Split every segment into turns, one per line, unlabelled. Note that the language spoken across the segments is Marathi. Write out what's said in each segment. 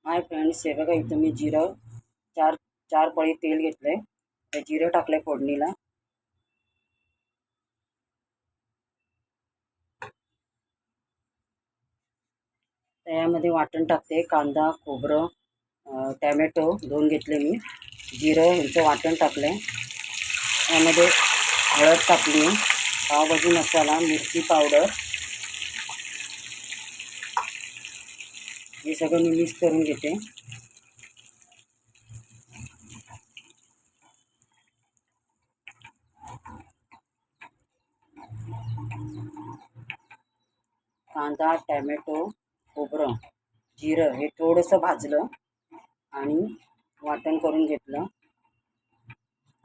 हाय फ्रेंड्स, हे बघा इथं मी जिरं चार चार पळी तेल घेतलंय. ते जिरं टाकलंय फोडणीला. त्यामध्ये वाटण टाकते. कांदा, खोबरं, टॅमॅटो 2 घेतले मी. जिरं ह्याचं वाटण टाकलंय. यामध्ये हळद टाकली, पावभाजी मसाला, मिरची पावडर, हे सगळं मी मिक्स करून घेते. कांदा, टॅमॅटो, खोबरं, जिरं हे थोडंसं भाजलं आणि वाटण करून घेतलं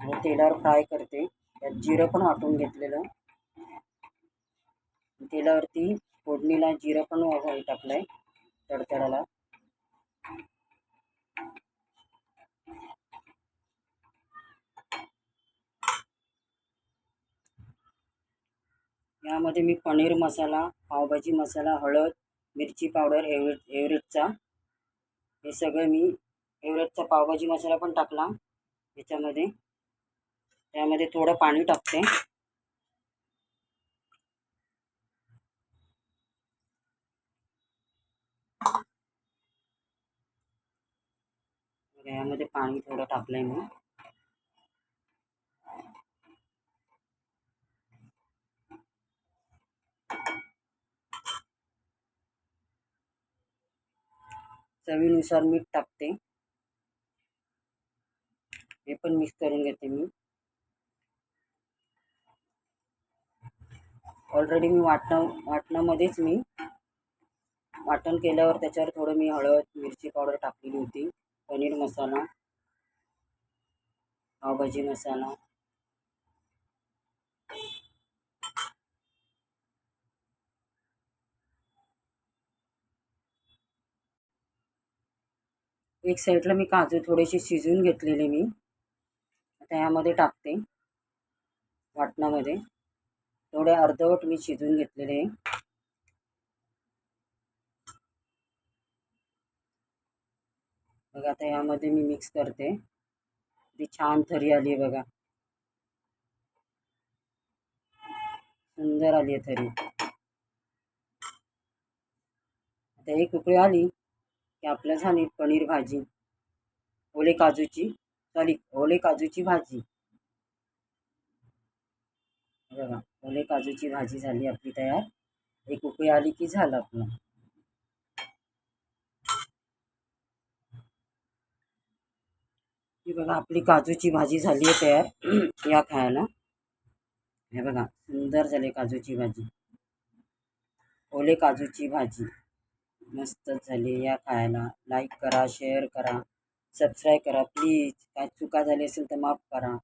आणि तेलावर फ्राय करते. त्यात जिरं पण वाटून घेतलेलं. तेलावरती फोडणीला जिरं पण टाकलंय तडतडाला. यामध्ये मी पनीर मसाला, पावभाजी मसाला, हळद, मिरची पावडर, एव्हरेस्टचा हे सगळं मी एव्हरेस्टचा पावभाजी मसाला पण टाकला याच्यामध्ये. त्यामध्ये थोडं पाणी टाकते. यामध्ये पाणी थोडं टाकलंय मी. चवीनुसार मीठ टाकते. हे पण मिक्स करून घेते मी. ऑलरेडी मी वाटणामध्येच मी वाटण केल्यावर त्याच्यावर थोडं मी हळद, मिरची पावडर टाकलेली होती. पनीर मसाला, पावभाजी मसाला, एक साईडला मी काजू थोडेसे शिजवून घेतलेले मी आता यामध्ये टाकते. वाटणामध्ये थोडे अर्धवट मी शिजवून घेतलेले. बघा आता यामध्ये मी मिक्स करते. ती छान थरी आली आहे बघा, सुंदर आली आहे थरी. आता एक उकळी आली की आपल्या झाली पनीर भाजी, ओले काजूची भाजी. बघा ओले काजूची भाजी झाली आपली तयार. एक उकळी आली की झालं आपलं. ही बघा आपली काजूची भाजी झाली आहे तयार. या खायला. हे बघा सुंदर झाली काजूची भाजी, ओले काजूची भाजी मस्तच झाली. या खायला. लाईक करा, शेअर करा, सबस्क्राईब करा प्लीज. काय चुका झाली असेल तर माफ करा.